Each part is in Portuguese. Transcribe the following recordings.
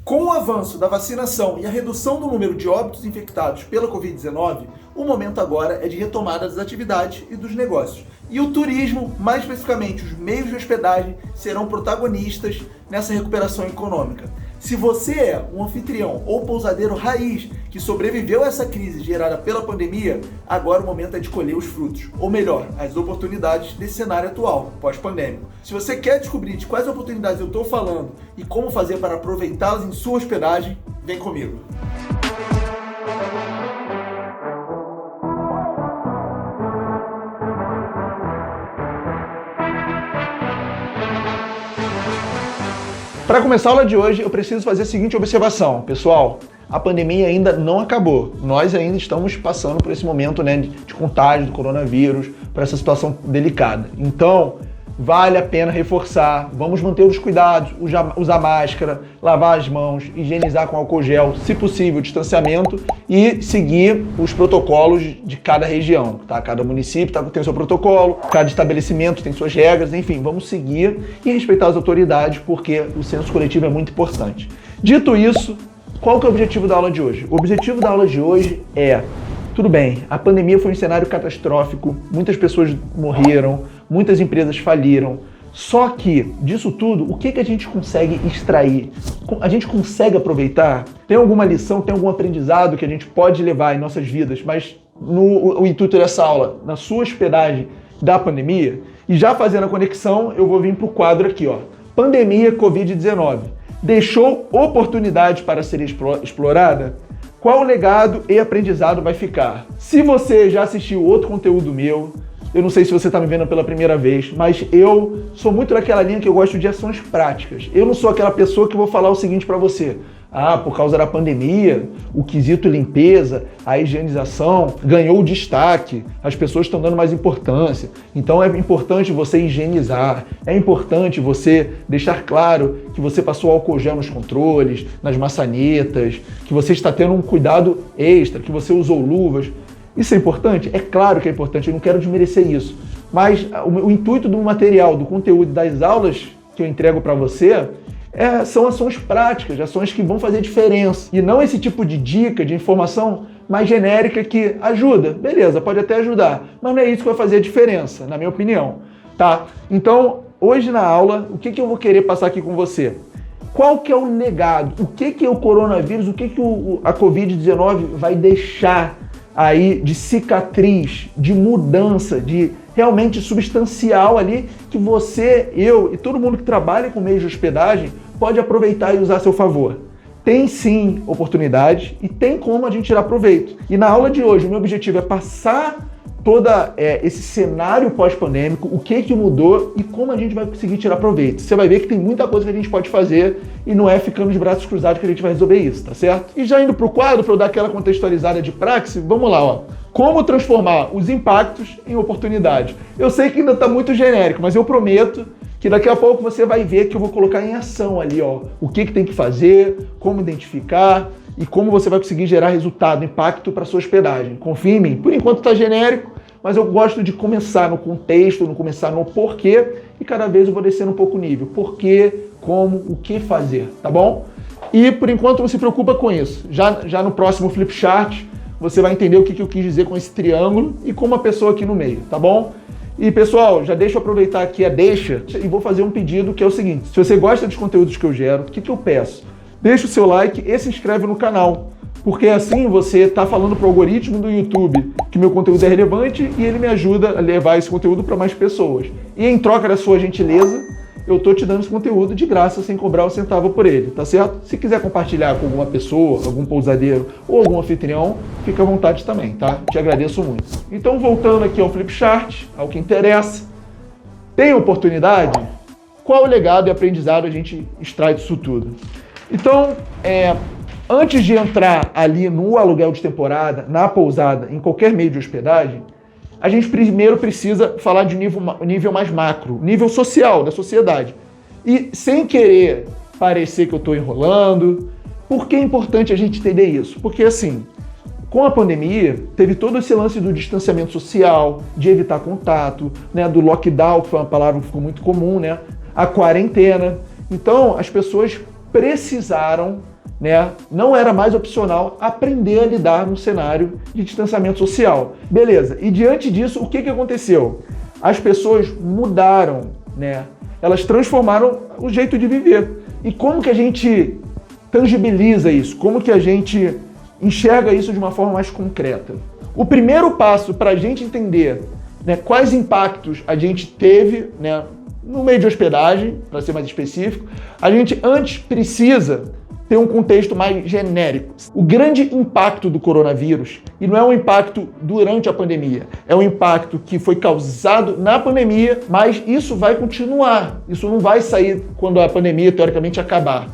Com o avanço da vacinação e a redução do número de óbitos infectados pela Covid-19, o momento agora é de retomada das atividades e dos negócios. E o turismo, mais especificamente os meios de hospedagem, serão protagonistas nessa recuperação econômica. Se você é um anfitrião ou pousadeiro raiz que sobreviveu a essa crise gerada pela pandemia, agora o momento é de colher os frutos, ou melhor, as oportunidades desse cenário atual, pós-pandêmico. Se você quer descobrir de quais oportunidades eu estou falando e como fazer para aproveitá-las em sua hospedagem, vem comigo. Para começar a aula de hoje, eu preciso fazer a seguinte observação. Pessoal, a pandemia ainda não acabou. Nós ainda estamos passando por esse momento, de contágio do coronavírus, por essa situação delicada. Então, vale a pena reforçar. Vamos manter os cuidados, usar máscara, lavar as mãos, higienizar com álcool gel, se possível, distanciamento e seguir os protocolos de cada região. Tá? Cada município tem o seu protocolo, cada estabelecimento tem suas regras, enfim, vamos seguir e respeitar as autoridades porque o senso coletivo é muito importante. Dito isso, qual que é o objetivo da aula de hoje? O objetivo da aula de hoje é, tudo bem, a pandemia foi um cenário catastrófico, muitas pessoas morreram, muitas empresas faliram, só que disso tudo, o que a gente consegue extrair? A gente consegue aproveitar? Tem alguma lição, tem algum aprendizado que a gente pode levar em nossas vidas, mas o intuito dessa aula, na sua hospedagem da pandemia, e já fazendo a conexão, eu vou vir para o quadro aqui, ó. Pandemia Covid-19. Deixou oportunidade para ser explorada? Qual legado e aprendizado vai ficar? Se você já assistiu outro conteúdo meu, eu não sei se você está me vendo pela primeira vez, mas eu sou muito daquela linha que eu gosto de ações práticas. Eu não sou aquela pessoa que vou falar o seguinte para você. Por causa da pandemia, o quesito limpeza, a higienização ganhou destaque, as pessoas estão dando mais importância. Então é importante você higienizar, é importante você deixar claro que você passou álcool gel nos controles, nas maçanetas, que você está tendo um cuidado extra, que você usou luvas. Isso é importante? É claro que é importante, eu não quero desmerecer isso. Mas o intuito do material, do conteúdo das aulas que eu entrego para você são ações práticas, ações que vão fazer diferença. E não esse tipo de dica, de informação mais genérica que ajuda. Beleza, pode até ajudar, mas não é isso que vai fazer a diferença, na minha opinião. Tá? Então, hoje na aula, o que eu vou querer passar aqui com você? Qual que é o legado? O que é o coronavírus? O que a Covid-19 vai deixar aí de cicatriz, de mudança, de realmente substancial ali que você, eu e todo mundo que trabalha com meios de hospedagem pode aproveitar e usar a seu favor. Tem sim oportunidade e tem como a gente tirar proveito. E na aula de hoje o meu objetivo é passar todo esse cenário pós-pandêmico, o que mudou e como a gente vai conseguir tirar proveito. Você vai ver que tem muita coisa que a gente pode fazer e não é ficando de braços cruzados que a gente vai resolver isso, tá certo? E já indo pro quadro, para eu dar aquela contextualizada de praxe, vamos lá, ó. Como transformar os impactos em oportunidades. Eu sei que ainda tá muito genérico, mas eu prometo que daqui a pouco você vai ver que eu vou colocar em ação ali, ó, o que tem que fazer, como identificar e como você vai conseguir gerar resultado, impacto para sua hospedagem. Confia em mim. Por enquanto tá genérico, mas eu gosto de começar no contexto, não começar no porquê, e cada vez eu vou descendo um pouco o nível. Porquê, como, o que fazer, tá bom? E por enquanto não se preocupa com isso. Já no próximo flip chart, você vai entender o que eu quis dizer com esse triângulo e com uma pessoa aqui no meio, tá bom? E pessoal, já deixa eu aproveitar aqui a deixa e vou fazer um pedido que é o seguinte. Se você gosta dos conteúdos que eu gero, o que eu peço? Deixa o seu like e se inscreve no canal. Porque assim você está falando para o algoritmo do YouTube que meu conteúdo é relevante e ele me ajuda a levar esse conteúdo para mais pessoas. E em troca da sua gentileza, eu tô te dando esse conteúdo de graça, sem cobrar um centavo por ele, tá certo? Se quiser compartilhar com alguma pessoa, algum pousadeiro ou algum anfitrião, fica à vontade também, tá? Te agradeço muito. Então, voltando aqui ao flip chart, ao que interessa, tem oportunidade? Qual o legado e aprendizado a gente extrai disso tudo? Então, antes de entrar ali no aluguel de temporada, na pousada, em qualquer meio de hospedagem, a gente primeiro precisa falar de nível mais macro, nível social da sociedade. E sem querer parecer que eu estou enrolando, por que é importante a gente entender isso? Porque assim, com a pandemia, teve todo esse lance do distanciamento social, de evitar contato, né, do lockdown, que foi uma palavra que ficou muito comum, né, a quarentena. Então, as pessoas precisaram né, não era mais opcional aprender a lidar num cenário de distanciamento social. Beleza, e diante disso, o que aconteceu? As pessoas mudaram, né? Elas transformaram o jeito de viver. E como que a gente tangibiliza isso? Como que a gente enxerga isso de uma forma mais concreta? O primeiro passo para a gente entender, né, quais impactos a gente teve, né, no meio de hospedagem, para ser mais específico, a gente antes precisa ter um contexto mais genérico. O grande impacto do coronavírus, e não é um impacto durante a pandemia, é um impacto que foi causado na pandemia, mas isso vai continuar. Isso não vai sair quando a pandemia, teoricamente, acabar.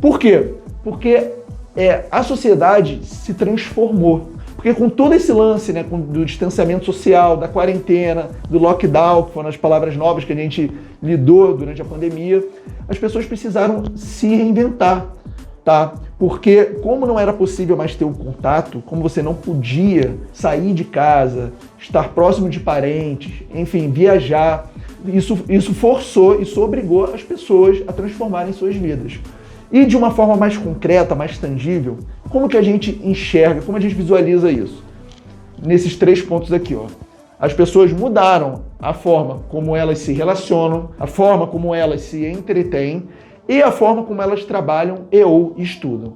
Por quê? Porque a sociedade se transformou. Porque com todo esse lance, né, do distanciamento social, da quarentena, do lockdown, que foram as palavras novas que a gente lidou durante a pandemia, as pessoas precisaram se reinventar. Tá? Porque como não era possível mais ter um contato, como você não podia sair de casa, estar próximo de parentes, enfim, viajar, isso forçou, isso obrigou as pessoas a transformarem suas vidas. E de uma forma mais concreta, mais tangível, como que a gente enxerga, como a gente visualiza isso? Nesses 3 pontos aqui, ó. As pessoas mudaram a forma como elas se relacionam, a forma como elas se entretêm, e a forma como elas trabalham ou estudam.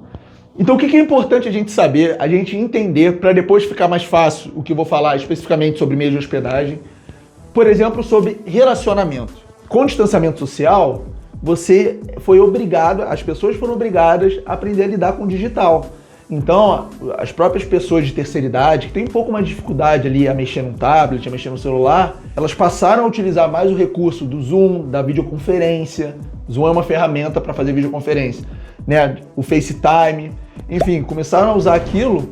Então o que é importante a gente saber, a gente entender, para depois ficar mais fácil o que eu vou falar especificamente sobre meio de hospedagem, por exemplo, sobre relacionamento. Com distanciamento social, você foi obrigado, as pessoas foram obrigadas a aprender a lidar com o digital. Então, as próprias pessoas de terceira idade, que têm um pouco mais de dificuldade ali a mexer no tablet, a mexer no celular, elas passaram a utilizar mais o recurso do Zoom, da videoconferência. Zoom é uma ferramenta para fazer videoconferência, né? O FaceTime, enfim, começaram a usar aquilo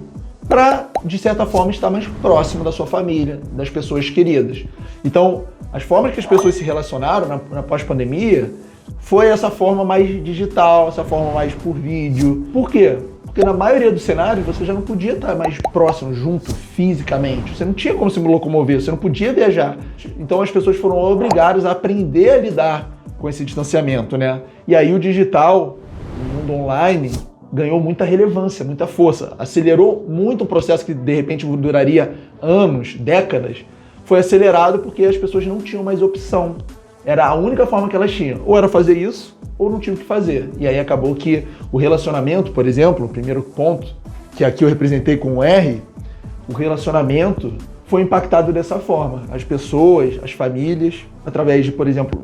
para, de certa forma, estar mais próximo da sua família, das pessoas queridas. Então, as formas que as pessoas se relacionaram na pós-pandemia foi essa forma mais digital, essa forma mais por vídeo. Por quê? Porque na maioria dos cenários você já não podia estar mais próximo, junto, fisicamente. Você não tinha como se locomover, você não podia viajar. Então as pessoas foram obrigadas a aprender a lidar com esse distanciamento, né? E aí o digital, o mundo online, ganhou muita relevância, muita força. Acelerou muito um processo que de repente duraria anos, décadas. Foi acelerado porque as pessoas não tinham mais opção. Era a única forma que elas tinham. Ou era fazer isso, ou não tinham o que fazer. E aí acabou que o relacionamento, por exemplo, o primeiro ponto, que aqui eu representei com o R, o relacionamento foi impactado dessa forma. As pessoas, as famílias, através de, por exemplo,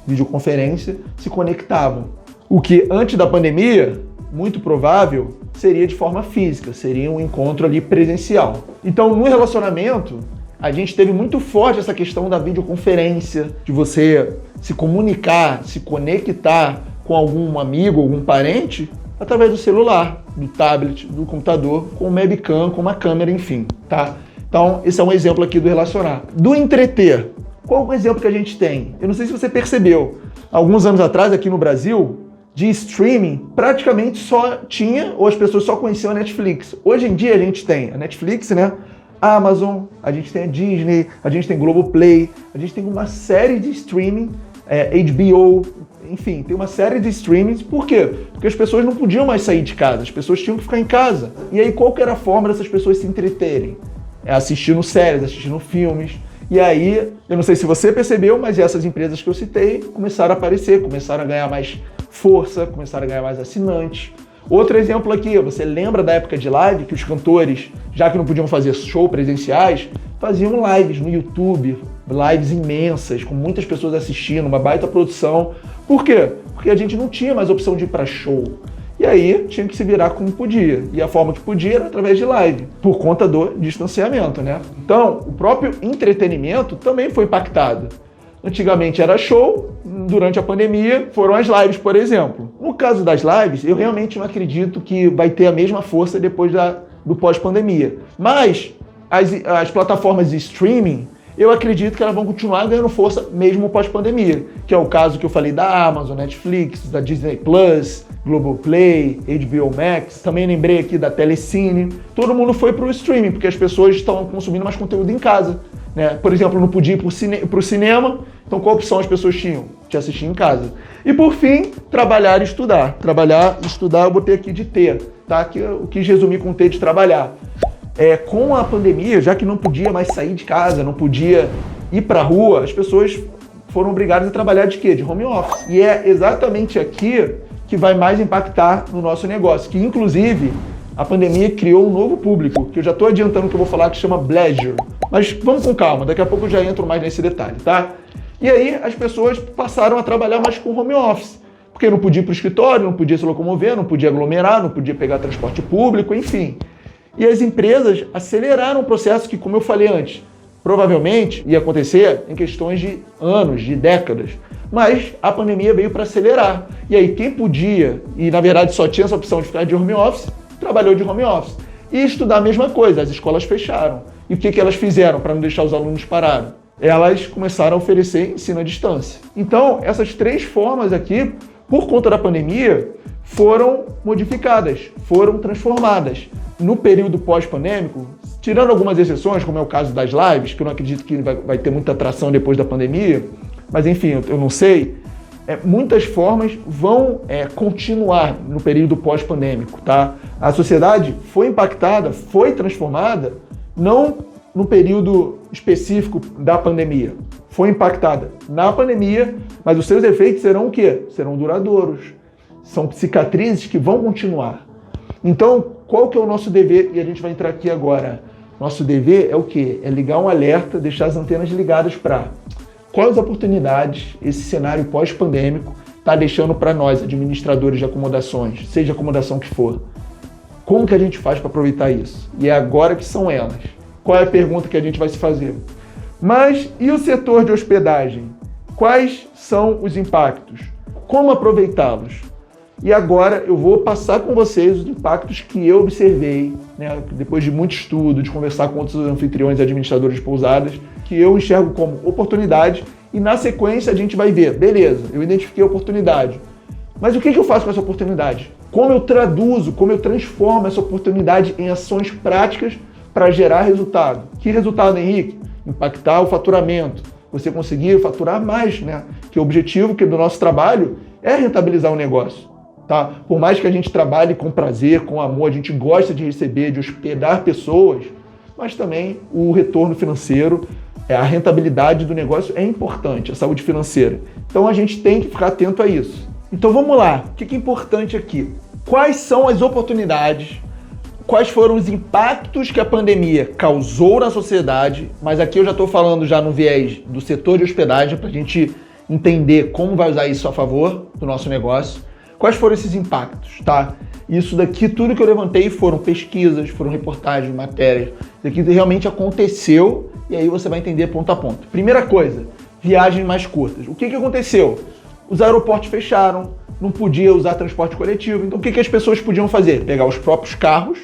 videoconferência, se conectavam. O que antes da pandemia, muito provável, seria de forma física, seria um encontro ali presencial. Então, no relacionamento, a gente teve muito forte essa questão da videoconferência, de você se comunicar, se conectar com algum amigo, algum parente, através do celular, do tablet, do computador, com uma webcam, com uma câmera, enfim, tá? Então, esse é um exemplo aqui do relacionar. Do entreter, qual é o exemplo que a gente tem? Eu não sei se você percebeu, alguns anos atrás, aqui no Brasil, de streaming, praticamente só tinha, ou as pessoas só conheciam a Netflix. Hoje em dia a gente tem a Netflix, né? A Amazon, a gente tem a Disney, a gente tem Globoplay, a gente tem uma série de streaming, HBO, enfim, tem uma série de streamings. Por quê? Porque as pessoas não podiam mais sair de casa, as pessoas tinham que ficar em casa. E aí qual que era a forma dessas pessoas se entreterem? Assistindo séries, assistindo filmes. E aí, eu não sei se você percebeu, mas essas empresas que eu citei começaram a aparecer, começaram a ganhar mais força, começaram a ganhar mais assinantes. Outro exemplo aqui, você lembra da época de live que os cantores, já que não podiam fazer show presenciais, faziam lives no YouTube, lives imensas, com muitas pessoas assistindo, uma baita produção. Por quê? Porque a gente não tinha mais opção de ir para show. E aí tinha que se virar como podia. E a forma que podia era através de live, por conta do distanciamento, né? Então, o próprio entretenimento também foi impactado. Antigamente era show, durante a pandemia foram as lives, por exemplo. No caso das lives, eu realmente não acredito que vai ter a mesma força depois do pós-pandemia. Mas as plataformas de streaming, eu acredito que elas vão continuar ganhando força mesmo pós-pandemia, que é o caso que eu falei da Amazon, Netflix, da Disney Plus, Globoplay, HBO Max, também lembrei aqui da Telecine. Todo mundo foi para o streaming, porque as pessoas estão consumindo mais conteúdo em casa, né? Por exemplo, não podia ir para o cinema, então qual opção as pessoas tinham? te assistir em casa. E por fim, trabalhar e estudar. Trabalhar e estudar eu botei aqui de T, tá? Que eu quis resumir com T de trabalhar. Com a pandemia, já que não podia mais sair de casa, não podia ir para a rua, as pessoas foram obrigadas a trabalhar de quê? De home office. E é exatamente aqui que vai mais impactar no nosso negócio, que inclusive a pandemia criou um novo público, que eu já estou adiantando o que eu vou falar, que chama Bleisure. Mas vamos com calma, daqui a pouco eu já entro mais nesse detalhe, tá? E aí as pessoas passaram a trabalhar mais com home office, porque não podia ir para o escritório, não podia se locomover, não podia aglomerar, não podia pegar transporte público, enfim. E as empresas aceleraram o processo que, como eu falei antes, provavelmente ia acontecer em questões de anos, de décadas. Mas a pandemia veio para acelerar. E aí quem podia, e na verdade só tinha essa opção de ficar de home office, trabalhou de home office. E estudar a mesma coisa, as escolas fecharam. E o que elas fizeram para não deixar os alunos parados? Elas começaram a oferecer ensino à distância. Então, essas 3 formas aqui, por conta da pandemia, foram modificadas, foram transformadas. No período pós-pandêmico, tirando algumas exceções, como é o caso das lives, que eu não acredito que vai ter muita atração depois da pandemia, mas enfim, eu não sei, muitas formas vão continuar no período pós-pandêmico, tá? A sociedade foi impactada, foi transformada, não no período específico da pandemia, foi impactada na pandemia, mas os seus efeitos serão o quê? Serão duradouros, são cicatrizes que vão continuar. Então, qual que é o nosso dever? E a gente vai entrar aqui agora. Nosso dever é o quê? É ligar um alerta, deixar as antenas ligadas para quais oportunidades esse cenário pós-pandêmico está deixando para nós, administradores de acomodações, seja a acomodação que for. Como que a gente faz para aproveitar isso? E é agora que são elas. Qual é a pergunta que a gente vai se fazer? Mas e o setor de hospedagem? Quais são os impactos? Como aproveitá-los? E agora eu vou passar com vocês os impactos que eu observei, né, depois de muito estudo, de conversar com outros anfitriões e administradores de pousadas, que eu enxergo como oportunidade, e na sequência a gente vai ver, beleza, eu identifiquei a oportunidade, mas o que eu faço com essa oportunidade? Como eu traduzo, como eu transformo essa oportunidade em ações práticas para gerar resultado? Que resultado, Henrique? Impactar o faturamento, você conseguir faturar mais, né? Que o objetivo do nosso trabalho é rentabilizar o negócio. Tá? Por mais que a gente trabalhe com prazer, com amor, a gente gosta de receber, de hospedar pessoas, mas também o retorno financeiro, a rentabilidade do negócio é importante, a saúde financeira. Então a gente tem que ficar atento a isso. Então vamos lá, o que é importante aqui? Quais são as oportunidades, quais foram os impactos que a pandemia causou na sociedade, mas aqui eu já estou falando já no viés do setor de hospedagem, para a gente entender como vai usar isso a favor do nosso negócio. Quais foram esses impactos, tá? Isso daqui, tudo que eu levantei foram pesquisas, foram reportagens, matérias. Isso aqui realmente aconteceu e aí você vai entender ponto a ponto. Primeira coisa, viagens mais curtas. O que aconteceu? Os aeroportos fecharam, não podia usar transporte coletivo. Então o que as pessoas podiam fazer? Pegar os próprios carros,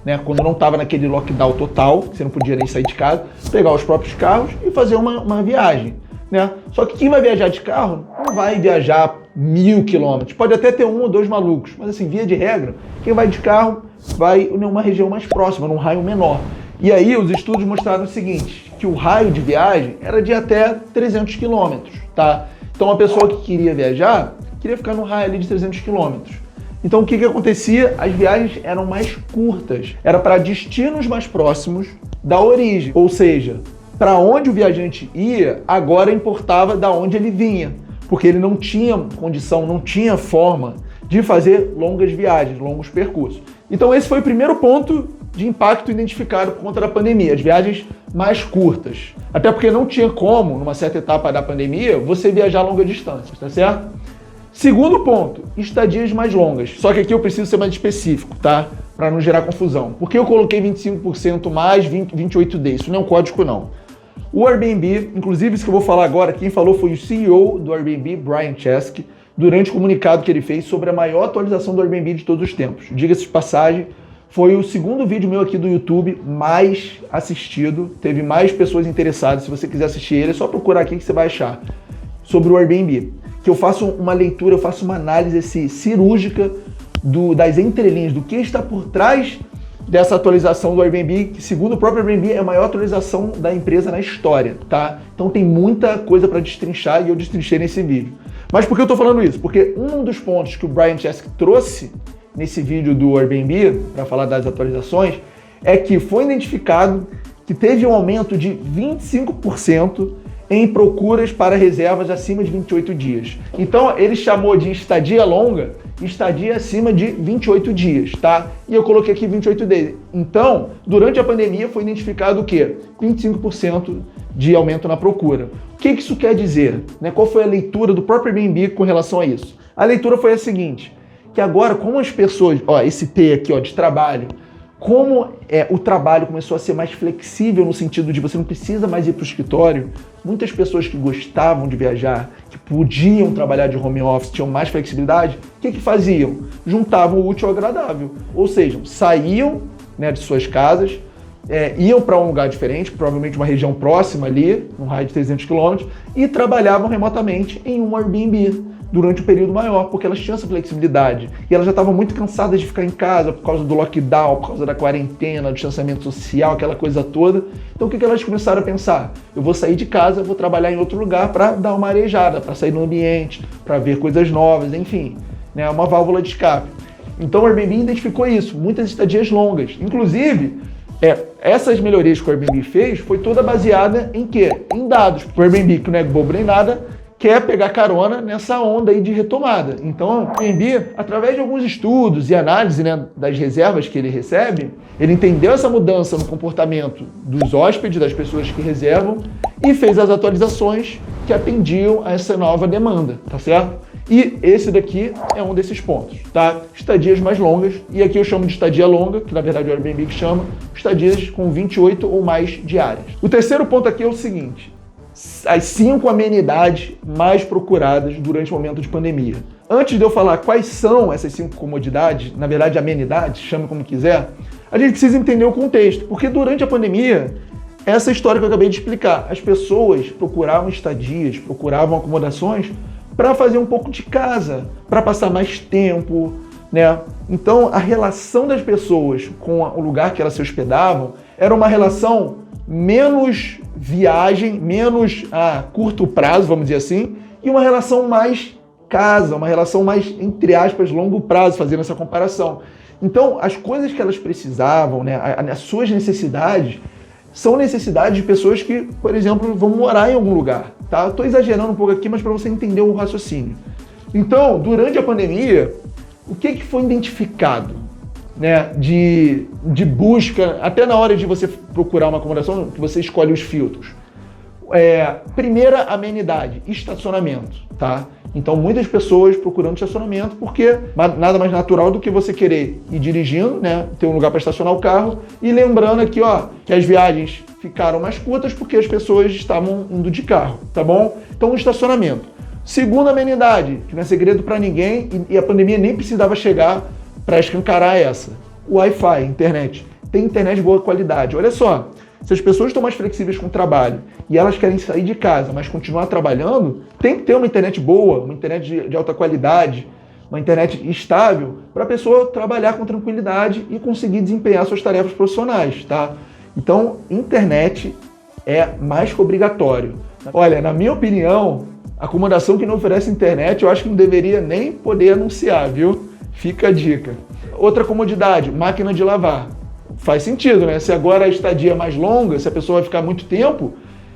né? Quando não estava naquele lockdown total, você não podia nem sair de casa, pegar os próprios carros e fazer uma viagem. Né? Só que quem vai viajar de carro não vai viajar 1000 quilômetros, pode até ter 1 ou 2 malucos, mas assim, via de regra, quem vai de carro vai em uma região mais próxima, num raio menor. E aí os estudos mostraram o seguinte, que o raio de viagem era de até 300 quilômetros, tá? Então a pessoa que queria viajar, queria ficar no raio ali de 300 quilômetros. Então o que acontecia? As viagens eram mais curtas, era para destinos mais próximos da origem, ou seja, para onde o viajante ia, agora importava da onde ele vinha, porque ele não tinha condição, não tinha forma de fazer longas viagens, longos percursos. Então esse foi o primeiro ponto de impacto identificado por conta da pandemia, as viagens mais curtas. Até porque não tinha como, numa certa etapa da pandemia, você viajar a longa distância, tá certo? Segundo ponto, estadias mais longas. Só que aqui eu preciso ser mais específico, tá? Para não gerar confusão. Por que eu coloquei 25% mais 28 days? Isso não é um código, não. O Airbnb, inclusive isso que eu vou falar agora, quem falou foi o CEO do Airbnb, Brian Chesky, durante o comunicado que ele fez sobre a maior atualização do Airbnb de todos os tempos. Diga-se de passagem, foi o segundo vídeo meu aqui do YouTube mais assistido, teve mais pessoas interessadas. Se você quiser assistir ele, é só procurar aqui que você vai achar, sobre o Airbnb. Que eu faço uma leitura, eu faço uma análise cirúrgica das entrelinhas, do que está por trás dessa atualização do Airbnb, que segundo o próprio Airbnb é a maior atualização da empresa na história, tá? Então tem muita coisa para destrinchar e eu destrinchei nesse vídeo. Mas por que eu estou falando isso? Porque um dos pontos que o Brian Chesky trouxe nesse vídeo do Airbnb, para falar das atualizações, é que foi identificado que teve um aumento de 25% em procuras para reservas acima de 28 dias. Então, ele chamou de estadia longa, estadia acima de 28 dias, tá? E eu coloquei aqui 28 dias. Então, durante a pandemia foi identificado o quê? 25% de aumento na procura. O que isso quer dizer? Qual foi a leitura do próprio Airbnb com relação a isso? A leitura foi a seguinte, que agora, como as pessoas, esse T aqui, de trabalho, como o trabalho começou a ser mais flexível no sentido de você não precisa mais ir para o escritório, muitas pessoas que gostavam de viajar, que podiam trabalhar de home office, tinham mais flexibilidade, o que faziam? Juntavam o útil ao agradável. Ou seja, saíam de suas casas, iam para um lugar diferente, provavelmente uma região próxima ali, num raio de 300 km, e trabalhavam remotamente em um Airbnb durante um período maior, porque elas tinham essa flexibilidade. E elas já estavam muito cansadas de ficar em casa por causa do lockdown, por causa da quarentena, do distanciamento social, aquela coisa toda. Então o que elas começaram a pensar? Eu vou sair de casa, vou trabalhar em outro lugar para dar uma arejada, para sair no ambiente, para ver coisas novas, enfim, uma válvula de escape. Então o Airbnb identificou isso, muitas estadias longas. Inclusive, essas melhorias que o Airbnb fez foi toda baseada em quê? Em dados. O Airbnb, que não é bobo nem nada, quer pegar carona nessa onda aí de retomada. Então, o Airbnb, através de alguns estudos e análise das reservas que ele recebe, ele entendeu essa mudança no comportamento dos hóspedes, das pessoas que reservam, e fez as atualizações que atendiam a essa nova demanda, tá certo? E esse daqui é um desses pontos, tá? Estadias mais longas, e aqui eu chamo de estadia longa, que na verdade é o Airbnb que chama, estadias com 28 ou mais diárias. O terceiro ponto aqui é o seguinte: as 5 amenidades mais procuradas durante o momento de pandemia. Antes de eu falar quais são essas 5 comodidades, na verdade amenidades, chame como quiser, a gente precisa entender o contexto, porque durante a pandemia, essa história que eu acabei de explicar, as pessoas procuravam estadias, procuravam acomodações para fazer um pouco de casa, para passar mais tempo, Então, a relação das pessoas com o lugar que elas se hospedavam era uma relação menos viagem, menos a curto prazo, vamos dizer assim, e uma relação mais casa, uma relação mais, entre aspas, longo prazo, fazendo essa comparação. Então, as coisas que elas precisavam, as suas necessidades, são necessidades de pessoas que, por exemplo, vão morar em algum lugar, tá? Estou exagerando um pouco aqui, mas para você entender o raciocínio. Então, durante a pandemia, o que foi identificado? De busca, até na hora de você procurar uma acomodação, que você escolhe os filtros. Primeira amenidade, estacionamento, tá? Então, muitas pessoas procurando estacionamento, porque nada mais natural do que você querer ir dirigindo, ter um lugar para estacionar o carro, e lembrando aqui, que as viagens ficaram mais curtas porque as pessoas estavam indo de carro, tá bom? Então, o estacionamento. Segunda amenidade, que não é segredo para ninguém, e a pandemia nem precisava chegar para escancarar essa. Wi-Fi, internet. Tem internet de boa qualidade. Olha só, se as pessoas estão mais flexíveis com o trabalho e elas querem sair de casa, mas continuar trabalhando, tem que ter uma internet boa, uma internet de alta qualidade, uma internet estável, para a pessoa trabalhar com tranquilidade e conseguir desempenhar suas tarefas profissionais, tá? Então, internet é mais que obrigatório. Olha, na minha opinião, acomodação que não oferece internet, eu acho que não deveria nem poder anunciar, viu? Fica a dica. Outra comodidade, máquina de lavar. Faz sentido, Se agora a estadia é mais longa, se a pessoa vai ficar muito tempo,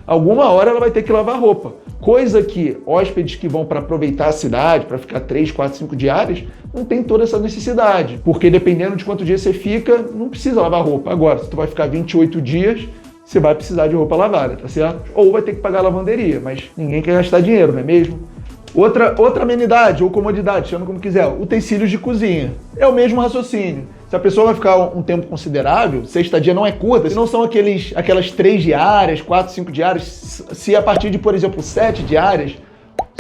alguma hora ela vai ter que lavar roupa. Coisa que hóspedes que vão para aproveitar a cidade, para ficar 3, 4, 5 diárias, não tem toda essa necessidade. Porque dependendo de quanto dia você fica, não precisa lavar roupa. Agora, se tu vai ficar 28 dias, você vai precisar de roupa lavada, tá certo? Ou vai ter que pagar a lavanderia, mas ninguém quer gastar dinheiro, não é mesmo? Outra amenidade ou comodidade, chama como quiser, utensílios de cozinha. É o mesmo raciocínio. Se a pessoa vai ficar um tempo considerável, se a estadia não é curta, se não são aquelas 3 diárias, 4, 5 diárias, se a partir de, por exemplo, 7 diárias,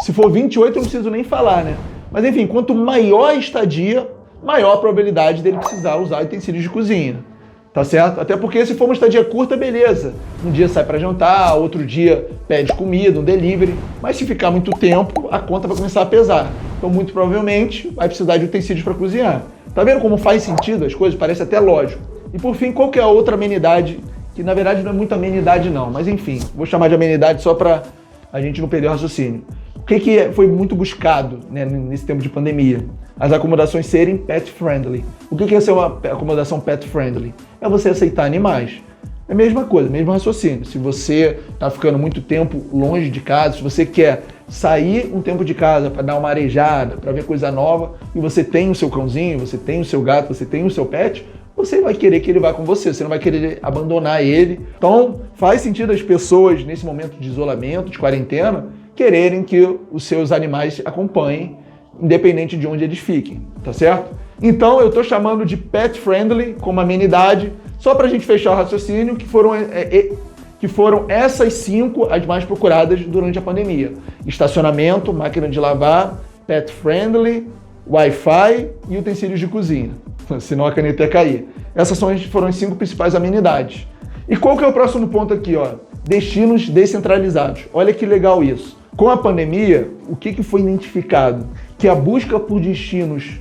se for 28 eu não preciso nem falar, Mas enfim, quanto maior a estadia, maior a probabilidade dele precisar usar utensílios de cozinha. Tá certo? Até porque se for uma estadia curta, beleza. Um dia sai para jantar, outro dia pede comida, um delivery. Mas se ficar muito tempo, a conta vai começar a pesar. Então, muito provavelmente, vai precisar de utensílios para cozinhar. Tá vendo como faz sentido as coisas? Parece até lógico. E por fim, qual que é a outra amenidade? Que na verdade não é muita amenidade não, mas enfim, vou chamar de amenidade só para a gente não perder o raciocínio. O que foi muito buscado, né, nesse tempo de pandemia? As acomodações serem pet friendly. O que é ser uma acomodação pet friendly? É você aceitar animais. É a mesma coisa, mesmo raciocínio. Se você está ficando muito tempo longe de casa, se você quer sair um tempo de casa para dar uma arejada, para ver coisa nova, e você tem o seu cãozinho, você tem o seu gato, você tem o seu pet, você vai querer que ele vá com você não vai querer abandonar ele. Então, faz sentido as pessoas, nesse momento de isolamento, de quarentena, quererem que os seus animais acompanhem, independente de onde eles fiquem, tá certo? Então, eu estou chamando de pet friendly como amenidade, só para a gente fechar o raciocínio, que foram essas 5 as mais procuradas durante a pandemia. Estacionamento, máquina de lavar, pet friendly, Wi-Fi e utensílios de cozinha. Senão a caneta ia cair. Essas foram as 5 principais amenidades. E qual que é o próximo ponto aqui, ó? Destinos descentralizados. Olha que legal isso. Com a pandemia, o que foi identificado? Que a busca por destinos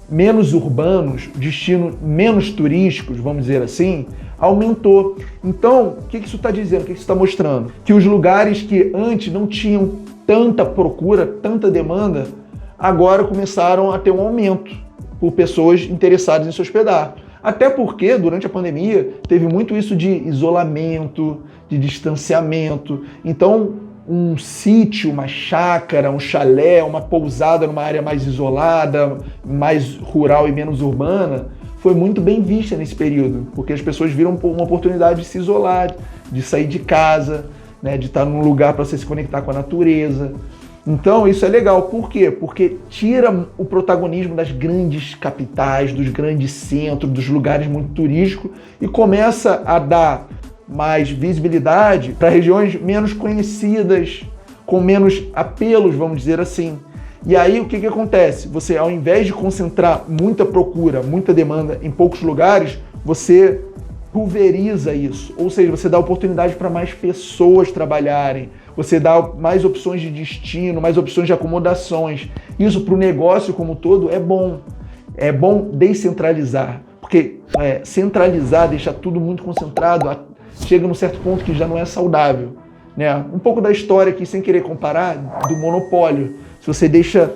menos urbanos, destinos menos turísticos, vamos dizer assim, aumentou. Então, o que isso está dizendo? O que isso está mostrando? Que os lugares que antes não tinham tanta procura, tanta demanda, agora começaram a ter um aumento por pessoas interessadas em se hospedar. Até porque, durante a pandemia, teve muito isso de isolamento, de distanciamento. Então, um sítio, uma chácara, um chalé, uma pousada numa área mais isolada, mais rural e menos urbana, foi muito bem vista nesse período, porque as pessoas viram uma oportunidade de se isolar, de sair de casa, né, de estar num lugar para você se conectar com a natureza. Então isso é legal. Por quê? Porque tira o protagonismo das grandes capitais, dos grandes centros, dos lugares muito turísticos e começa a dar mais visibilidade para regiões menos conhecidas, com menos apelos, vamos dizer assim. E aí o que acontece? Você, ao invés de concentrar muita procura, muita demanda em poucos lugares, você pulveriza isso, ou seja, você dá oportunidade para mais pessoas trabalharem, você dá mais opções de destino, mais opções de acomodações. Isso para o negócio como um todo é bom. É bom descentralizar, porque centralizar, deixar tudo muito concentrado, chega num certo ponto que já não é saudável, né? Um pouco da história aqui, sem querer comparar, do monopólio. Se você deixa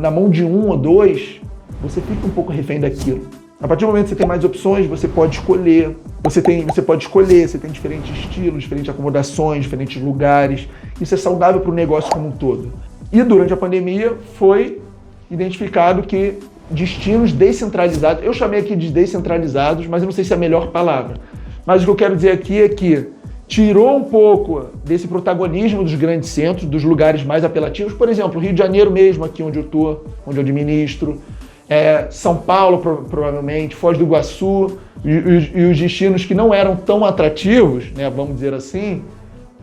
na mão de um ou dois, você fica um pouco refém daquilo. A partir do momento que você tem mais opções, você pode escolher. Você tem diferentes estilos, diferentes acomodações, diferentes lugares. Isso é saudável para o negócio como um todo. E durante a pandemia foi identificado que destinos descentralizados, eu chamei aqui de descentralizados, mas eu não sei se é a melhor palavra. Mas o que eu quero dizer aqui é que tirou um pouco desse protagonismo dos grandes centros, dos lugares mais apelativos. Por exemplo, Rio de Janeiro mesmo, aqui onde eu estou, onde eu administro. São Paulo, provavelmente, Foz do Iguaçu, e os destinos que não eram tão atrativos, né, vamos dizer assim,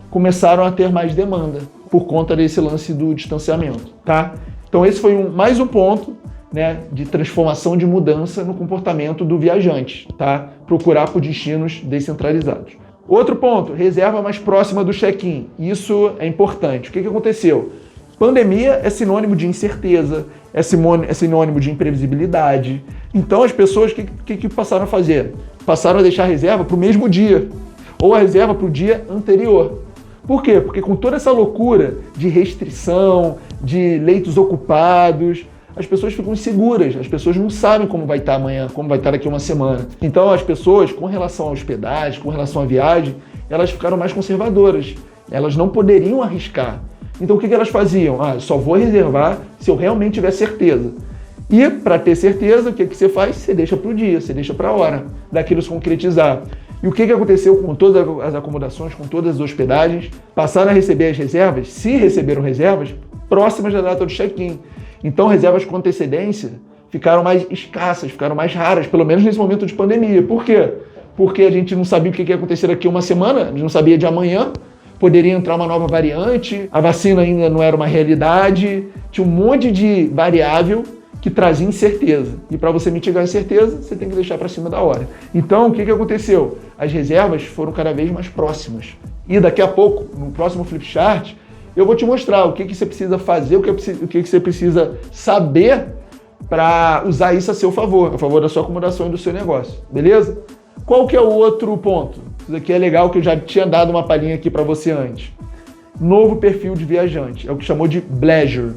começaram a ter mais demanda por conta desse lance do distanciamento, tá? Então esse foi mais um ponto, né, de transformação, de mudança no comportamento do viajante, tá? Procurar por destinos descentralizados. Outro ponto, reserva mais próxima do check-in. Isso é importante. O que aconteceu? Pandemia é sinônimo de incerteza, é sinônimo de imprevisibilidade. Então as pessoas, o que passaram a fazer? Passaram a deixar a reserva para o mesmo dia, ou a reserva para o dia anterior. Por quê? Porque com toda essa loucura de restrição, de leitos ocupados, as pessoas ficam inseguras, as pessoas não sabem como vai estar amanhã, como vai estar daqui a uma semana. Então as pessoas, com relação à hospedagem, com relação à viagem, elas ficaram mais conservadoras. Elas não poderiam arriscar. Então o que elas faziam? Só vou reservar se eu realmente tiver certeza. E para ter certeza, o que você faz? Você deixa para o dia, você deixa para a hora daquilo se concretizar. E o que aconteceu com todas as acomodações, com todas as hospedagens? Passaram a receber as reservas, se receberam reservas, próximas da data do check-in. Então reservas com antecedência ficaram mais escassas, ficaram mais raras, pelo menos nesse momento de pandemia. Por quê? Porque a gente não sabia o que ia acontecer daqui a uma semana, a gente não sabia de amanhã. Poderia entrar uma nova variante, a vacina ainda não era uma realidade, tinha um monte de variável que trazia incerteza. E para você mitigar a incerteza, você tem que deixar para cima da hora. Então, o que aconteceu? As reservas foram cada vez mais próximas. E daqui a pouco, no próximo Flipchart, eu vou te mostrar o que você precisa fazer, o que você precisa saber para usar isso a seu favor, a favor da sua acomodação e do seu negócio. Beleza? Qual que é o outro ponto? Isso aqui é legal, que eu já tinha dado uma palhinha aqui para você antes. novo perfil de viajante, é o que chamou de Bleisure.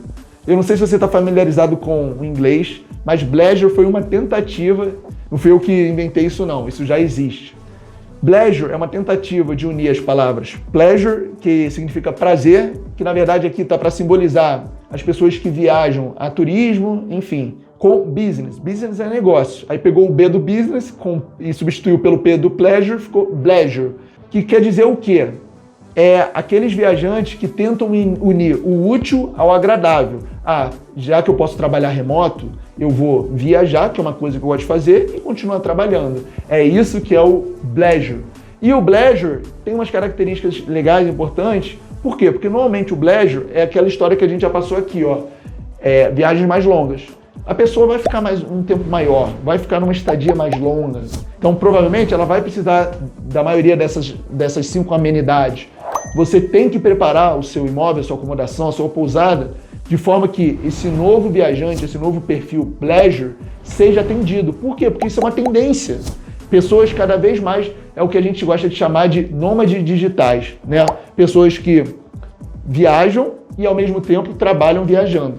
Eu não sei se você está familiarizado com o inglês, mas Bleisure foi uma tentativa, não fui eu que inventei isso não, isso já existe. Bleisure é uma tentativa de unir as palavras pleasure, que significa prazer, que na verdade aqui está para simbolizar as pessoas que viajam a turismo, enfim, com business. Business é negócio. Aí pegou o B do business e substituiu pelo P do pleasure, ficou Bleisure, que quer dizer o quê? É aqueles viajantes que tentam unir o útil ao agradável. Já que eu posso trabalhar remoto, eu vou viajar, que é uma coisa que eu gosto de fazer, e continuar trabalhando. É isso que é o Bleisure. E o Bleisure tem umas características legais e importantes. Por quê? Porque normalmente o Bleisure é aquela história que a gente já passou aqui, viagens mais longas. A pessoa vai ficar um tempo maior, vai ficar numa estadia mais longa. Então, provavelmente, ela vai precisar da maioria dessas 5 amenidades. Você tem que preparar o seu imóvel, a sua acomodação, a sua pousada, de forma que esse novo viajante, esse novo perfil Bleisure, seja atendido. Por quê? Porque isso é uma tendência. Pessoas cada vez mais, é o que a gente gosta de chamar de nômades digitais, né? Pessoas que viajam e ao mesmo tempo trabalham viajando.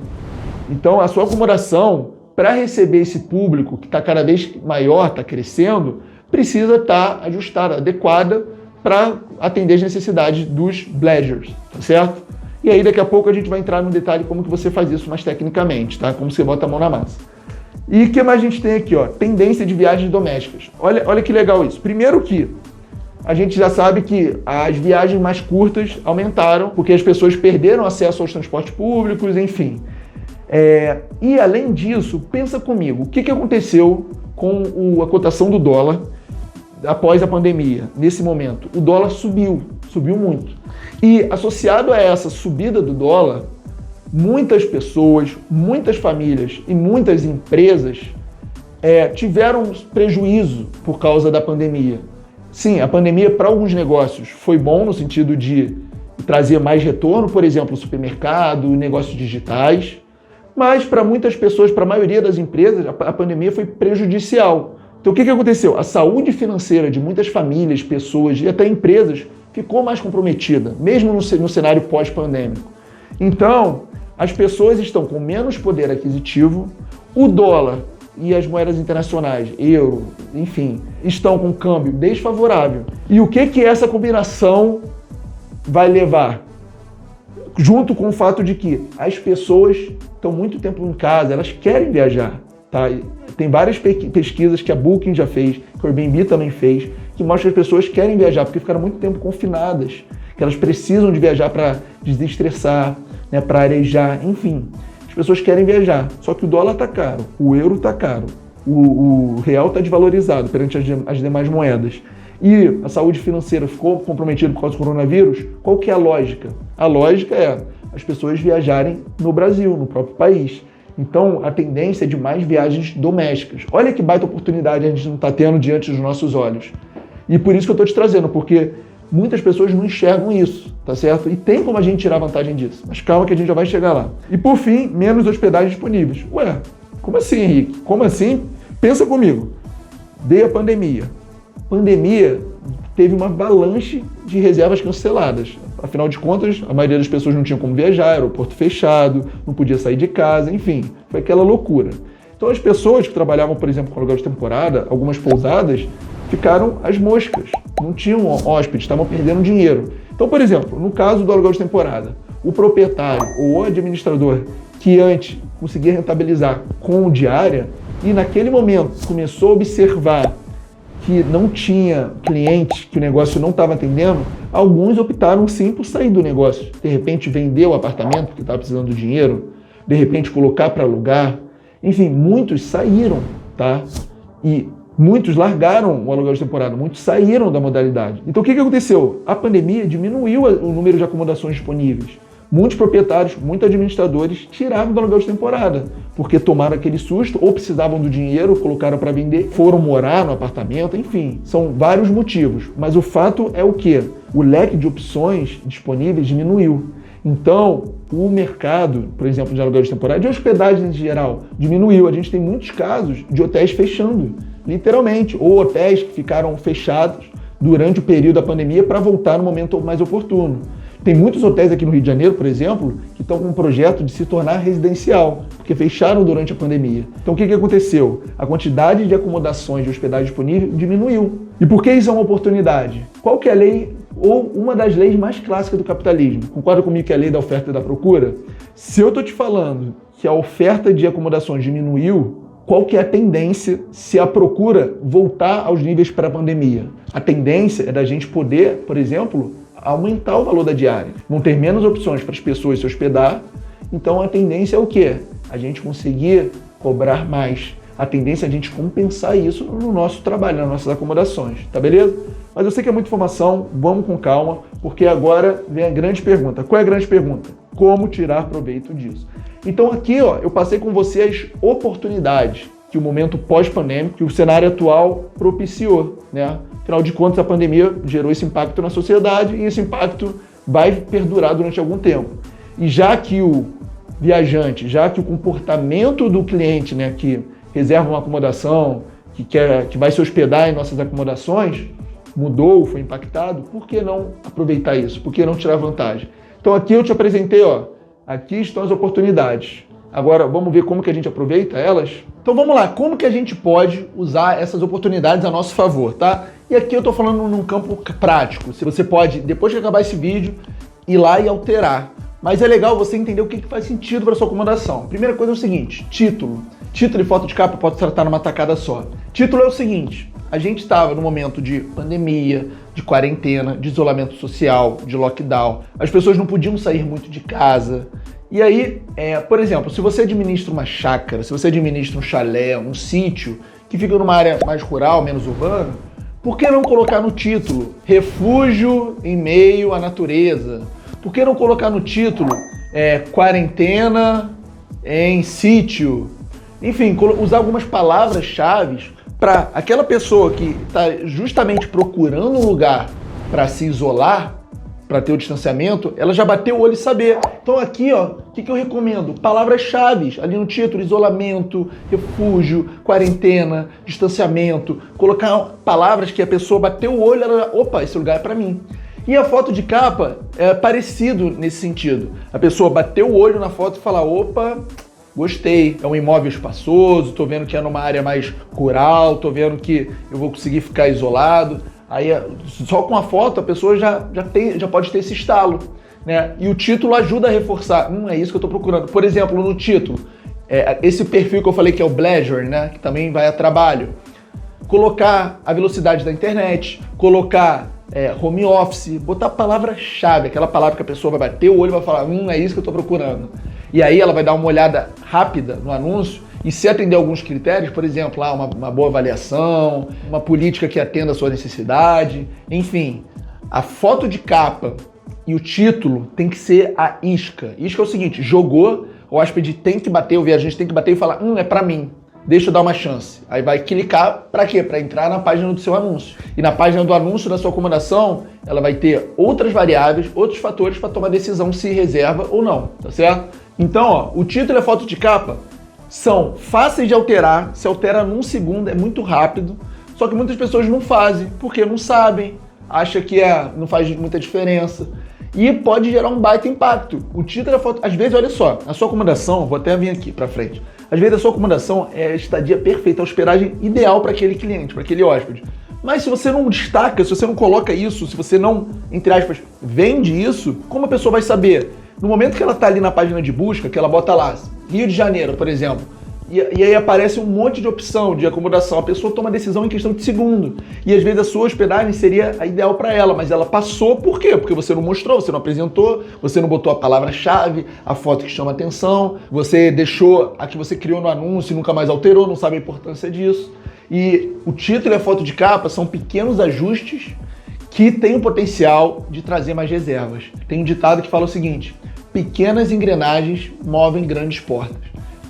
Então a sua acomodação, para receber esse público que está cada vez maior, está crescendo, precisa estar ajustada, adequada para atender as necessidades dos Bleisures, tá certo? E aí daqui a pouco a gente vai entrar no detalhe como que você faz isso mais tecnicamente, tá? Como você bota a mão na massa. E o que mais a gente tem aqui, tendência de viagens domésticas. Olha que legal isso. Primeiro que a gente já sabe que as viagens mais curtas aumentaram, porque as pessoas perderam acesso aos transportes públicos, enfim. E além disso, pensa comigo, o que aconteceu com a cotação do dólar após a pandemia? Nesse momento, o dólar subiu muito. E associado a essa subida do dólar, muitas pessoas, muitas famílias e muitas empresas tiveram prejuízo por causa da pandemia. Sim, a pandemia para alguns negócios foi bom no sentido de trazer mais retorno, por exemplo, supermercado, negócios digitais, mas para muitas pessoas, para a maioria das empresas, a pandemia foi prejudicial. Então o que aconteceu? A saúde financeira de muitas famílias, pessoas e até empresas ficou mais comprometida, mesmo no cenário pós-pandêmico. Então, as pessoas estão com menos poder aquisitivo, o dólar e as moedas internacionais, euro, enfim, estão com câmbio desfavorável. E o que essa combinação vai levar? Junto com o fato de que as pessoas estão muito tempo em casa, elas querem viajar, tá? Tem várias pesquisas que a Booking já fez, que o Airbnb também fez, que mostram que as pessoas querem viajar porque ficaram muito tempo confinadas, que elas precisam de viajar para desestressar, né, para arejar, enfim. As pessoas querem viajar, só que o dólar está caro, o euro está caro, o real está desvalorizado perante as demais moedas. E a saúde financeira ficou comprometida por causa do coronavírus. Qual que é a lógica? A lógica é as pessoas viajarem no Brasil, no próprio país. Então, a tendência é de mais viagens domésticas. Olha que baita oportunidade a gente não está tendo diante dos nossos olhos. E por isso que eu estou te trazendo, porque muitas pessoas não enxergam isso, tá certo? E tem como a gente tirar vantagem disso. Mas calma que a gente já vai chegar lá. E por fim, menos hospedagens disponíveis. Ué, como assim, Henrique? Como assim? Pensa comigo. Dei a pandemia. Pandemia teve uma avalanche de reservas canceladas. Afinal de contas, a maioria das pessoas não tinha como viajar, aeroporto fechado, não podia sair de casa, enfim, foi aquela loucura. Então as pessoas que trabalhavam, por exemplo, com aluguel de temporada, algumas pousadas, ficaram às moscas, não tinham hóspedes, estavam perdendo dinheiro. Então, por exemplo, no caso do aluguel de temporada, o proprietário ou o administrador que antes conseguia rentabilizar com diária e naquele momento começou a observar que não tinha cliente, que o negócio não estava atendendo, alguns optaram sim por sair do negócio. De repente vender o apartamento porque estava precisando do dinheiro, de repente colocar para alugar. Enfim, muitos saíram, tá? E muitos largaram o aluguel de temporada, muitos saíram da modalidade. Então o que aconteceu? A pandemia diminuiu o número de acomodações disponíveis. Muitos proprietários, muitos administradores tiraram do aluguel de temporada, porque tomaram aquele susto, ou precisavam do dinheiro, colocaram para vender, foram morar no apartamento, enfim, são vários motivos. Mas o fato é o quê? O leque de opções disponíveis diminuiu. Então, o mercado, por exemplo, de aluguel de temporada, de hospedagem em geral, diminuiu. A gente tem muitos casos de hotéis fechando, literalmente, ou hotéis que ficaram fechados durante o período da pandemia para voltar no momento mais oportuno. Tem muitos hotéis aqui no Rio de Janeiro, por exemplo, que estão com um projeto de se tornar residencial, porque fecharam durante a pandemia. Então o que aconteceu? A quantidade de acomodações de hospedagem disponível diminuiu. E por que isso é uma oportunidade? Qual que é a lei, ou uma das leis mais clássicas do capitalismo? Concorda comigo que é a lei da oferta e da procura? Se eu estou te falando que a oferta de acomodações diminuiu, qual que é a tendência se a procura voltar aos níveis pré-pandemia? A tendência é da gente poder, por exemplo, aumentar o valor da diária. Vão ter menos opções para as pessoas se hospedar, então a tendência é o quê? A gente conseguir cobrar mais. A tendência é a gente compensar isso no nosso trabalho, nas nossas acomodações, tá beleza? Mas eu sei que é muita informação, vamos com calma, porque agora vem a grande pergunta. Qual é a grande pergunta? Como tirar proveito disso? Então aqui, ó, eu passei com você as oportunidades que o momento pós-pandêmico, que o cenário atual propiciou, né? Afinal de contas, a pandemia gerou esse impacto na sociedade e esse impacto vai perdurar durante algum tempo. E já que o viajante, já que o comportamento do cliente, né, que reserva uma acomodação, que vai se hospedar em nossas acomodações, mudou, foi impactado, por que não aproveitar isso? Por que não tirar vantagem? Então aqui eu te apresentei, ó, aqui estão as oportunidades. Agora vamos ver como que a gente aproveita elas? Então vamos lá, como que a gente pode usar essas oportunidades a nosso favor, tá? E aqui eu tô falando num campo prático. Você pode, depois que acabar esse vídeo, ir lá e alterar. Mas é legal você entender o que faz sentido para sua acomodação. Primeira coisa é o seguinte, título. Título e foto de capa pode tratar numa tacada só. Título é o seguinte, a gente estava no momento de pandemia, de quarentena, de isolamento social, de lockdown. As pessoas não podiam sair muito de casa. E aí, por exemplo, se você administra uma chácara, se você administra um chalé, um sítio, que fica numa área mais rural, menos urbana, por que não colocar no título refúgio em meio à natureza? Por que não colocar no título quarentena em sítio? Enfim, usar algumas palavras-chave para aquela pessoa que está justamente procurando um lugar para se isolar, para ter o distanciamento, ela já bateu o olho e saber. Então aqui, ó, o que eu recomendo? Palavras-chave ali no título: isolamento, refúgio, quarentena, distanciamento. Colocar palavras que a pessoa bateu o olho e ela, opa, esse lugar é para mim. E a foto de capa é parecido nesse sentido. A pessoa bateu o olho na foto e fala, opa, gostei, é um imóvel espaçoso, tô vendo que é numa área mais rural, tô vendo que eu vou conseguir ficar isolado. Aí, só com a foto, a pessoa já pode ter esse estalo, né? E o título ajuda a reforçar, é isso que eu tô procurando. Por exemplo, no título, esse perfil que eu falei que é o Bleasure, né? Que também vai a trabalho. Colocar a velocidade da internet, colocar home office, botar a palavra-chave, aquela palavra que a pessoa vai bater o olho e vai falar, é isso que eu tô procurando. E aí ela vai dar uma olhada rápida no anúncio e se atender alguns critérios, por exemplo, uma boa avaliação, uma política que atenda a sua necessidade, enfim, a foto de capa e o título tem que ser a isca. Isca é o seguinte, jogou, o hóspede tem que bater, o viajante tem que bater e falar, é pra mim, deixa eu dar uma chance. Aí vai clicar pra quê? Pra entrar na página do seu anúncio. E na página do anúncio da sua acomodação, ela vai ter outras variáveis, outros fatores para tomar decisão se reserva ou não, tá certo? Então, ó, o título e a foto de capa são fáceis de alterar, se altera num segundo, é muito rápido, só que muitas pessoas não fazem, porque não sabem, acham que não faz muita diferença. E pode gerar um baita impacto. O título e a foto, às vezes, olha só, a sua acomodação, vou até vir aqui pra frente, às vezes a sua acomodação é a estadia perfeita, a hospedagem ideal para aquele cliente, para aquele hóspede. Mas se você não destaca, se você não coloca isso, se você não, entre aspas, vende isso, como a pessoa vai saber? No momento que ela está ali na página de busca, que ela bota lá, Rio de Janeiro, por exemplo, e aí aparece um monte de opção de acomodação, a pessoa toma a decisão em questão de segundo. E às vezes a sua hospedagem seria a ideal para ela, mas ela passou por quê? Porque você não mostrou, você não apresentou, você não botou a palavra-chave, a foto que chama atenção, você deixou a que você criou no anúncio e nunca mais alterou, não sabe a importância disso. E o título e a foto de capa são pequenos ajustes que têm o potencial de trazer mais reservas. Tem um ditado que fala o seguinte, pequenas engrenagens movem grandes portas.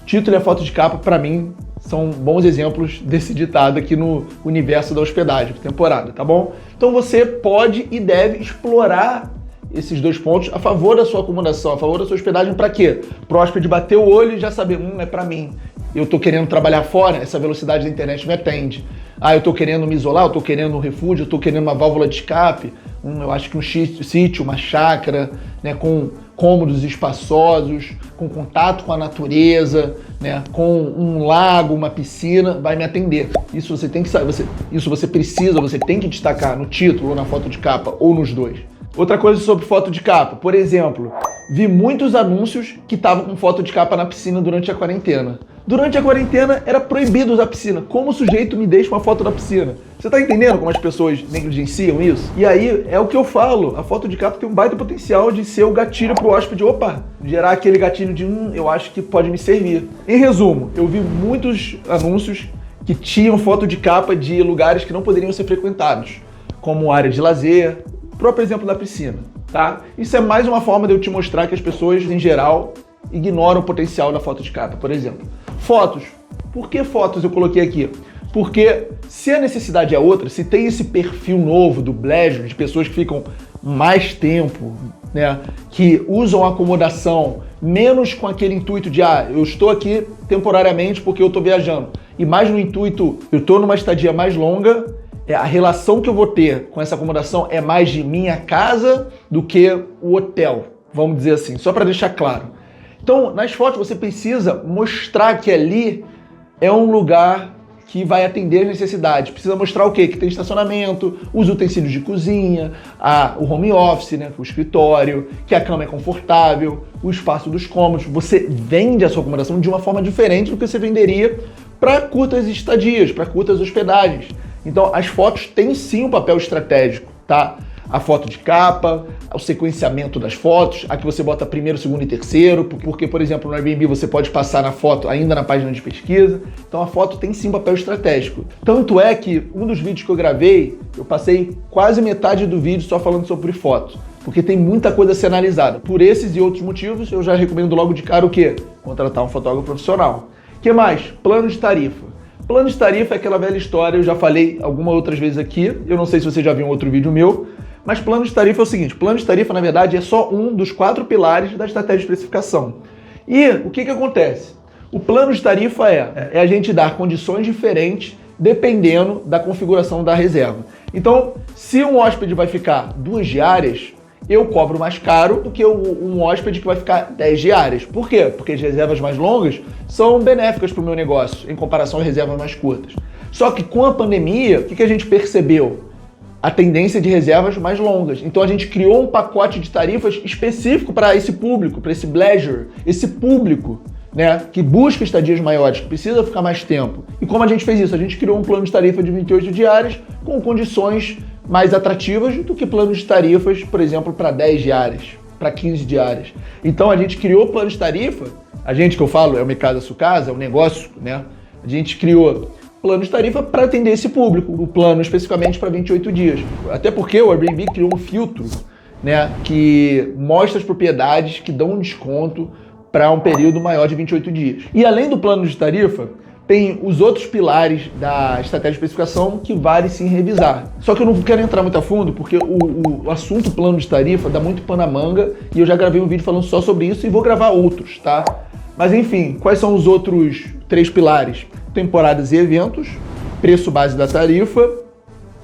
Título e a foto de capa, para mim, são bons exemplos desse ditado aqui no universo da hospedagem, temporada, tá bom? Então você pode e deve explorar esses dois pontos a favor da sua acomodação, a favor da sua hospedagem, para quê? Pro hóspede bater o olho e já saber, é para mim. Eu tô querendo trabalhar fora, essa velocidade da internet me atende. Eu tô querendo me isolar, eu tô querendo um refúgio, eu tô querendo uma válvula de escape. eu acho que um sítio, uma chácara, né, com cômodos espaçosos, com contato com a natureza, né, com um lago, uma piscina, vai me atender. Isso você tem que saber, você tem que destacar no título, ou na foto de capa, ou nos dois. Outra coisa sobre foto de capa, por exemplo, vi muitos anúncios que estavam com foto de capa na piscina durante a quarentena. Durante a quarentena era proibido usar piscina. Como o sujeito me deixa uma foto da piscina? Você tá entendendo como as pessoas negligenciam isso? E aí é o que eu falo, a foto de capa tem um baita potencial de ser o gatilho pro hóspede, gerar aquele gatilho de eu acho que pode me servir. Em resumo, eu vi muitos anúncios que tinham foto de capa de lugares que não poderiam ser frequentados, como área de lazer, próprio exemplo da piscina, tá? Isso é mais uma forma de eu te mostrar que as pessoas, em geral, ignoram o potencial da foto de capa, por exemplo. Fotos. Por que fotos eu coloquei aqui? Porque se a necessidade é outra, se tem esse perfil novo do Bleisure, de pessoas que ficam mais tempo, né, que usam acomodação menos com aquele intuito de eu estou aqui temporariamente porque eu estou viajando, e mais no intuito, eu estou numa estadia mais longa, a relação que eu vou ter com essa acomodação é mais de minha casa do que o hotel, vamos dizer assim, só para deixar claro. Então, nas fotos você precisa mostrar que ali é um lugar que vai atender as necessidades. Precisa mostrar o quê? Que tem estacionamento, os utensílios de cozinha, o home office, né, o escritório, que a cama é confortável, o espaço dos cômodos. Você vende a sua acomodação de uma forma diferente do que você venderia para curtas estadias, para curtas hospedagens. Então, as fotos têm sim um papel estratégico, tá? A foto de capa, o sequenciamento das fotos, a que você bota primeiro, segundo e terceiro, porque, por exemplo, no Airbnb você pode passar na foto ainda na página de pesquisa. Então, a foto tem sim um papel estratégico. Tanto é que um dos vídeos que eu gravei, eu passei quase metade do vídeo só falando sobre foto, porque tem muita coisa a ser analisada. Por esses e outros motivos, eu já recomendo logo de cara o quê? Contratar um fotógrafo profissional. O que mais? Plano de tarifa. Plano de tarifa é aquela velha história, eu já falei algumas outras vezes aqui, eu não sei se você já viu um outro vídeo meu, mas plano de tarifa é o seguinte, plano de tarifa na verdade é só um dos 4 pilares da estratégia de precificação. E o que acontece? O plano de tarifa é a gente dar condições diferentes dependendo da configuração da reserva. Então, se um hóspede vai ficar 2 diárias, eu cobro mais caro do que um hóspede que vai ficar 10 diárias. Por quê? Porque as reservas mais longas são benéficas para o meu negócio, em comparação às reservas mais curtas. Só que com a pandemia, o que a gente percebeu? A tendência de reservas mais longas. Então a gente criou um pacote de tarifas específico para esse público, para esse Bleisure, esse público, né, que busca estadias maiores, que precisa ficar mais tempo. E como a gente fez isso? A gente criou um plano de tarifa de 28 diárias com condições mais atrativas do que planos de tarifas, por exemplo, para 10 diárias, para 15 diárias. Então a gente criou plano de tarifa, a gente que eu falo é o Mercado da Sua Casa, é um negócio, né? A gente criou plano de tarifa para atender esse público, o plano especificamente para 28 dias. Até porque o Airbnb criou um filtro, né, que mostra as propriedades que dão um desconto para um período maior de 28 dias. E além do plano de tarifa, tem os outros pilares da estratégia de precificação que vale sim revisar. Só que eu não quero entrar muito a fundo porque o assunto plano de tarifa dá muito pano à manga e eu já gravei um vídeo falando só sobre isso e vou gravar outros, tá? Mas enfim, quais são os outros 3 pilares? Temporadas e eventos, preço base da tarifa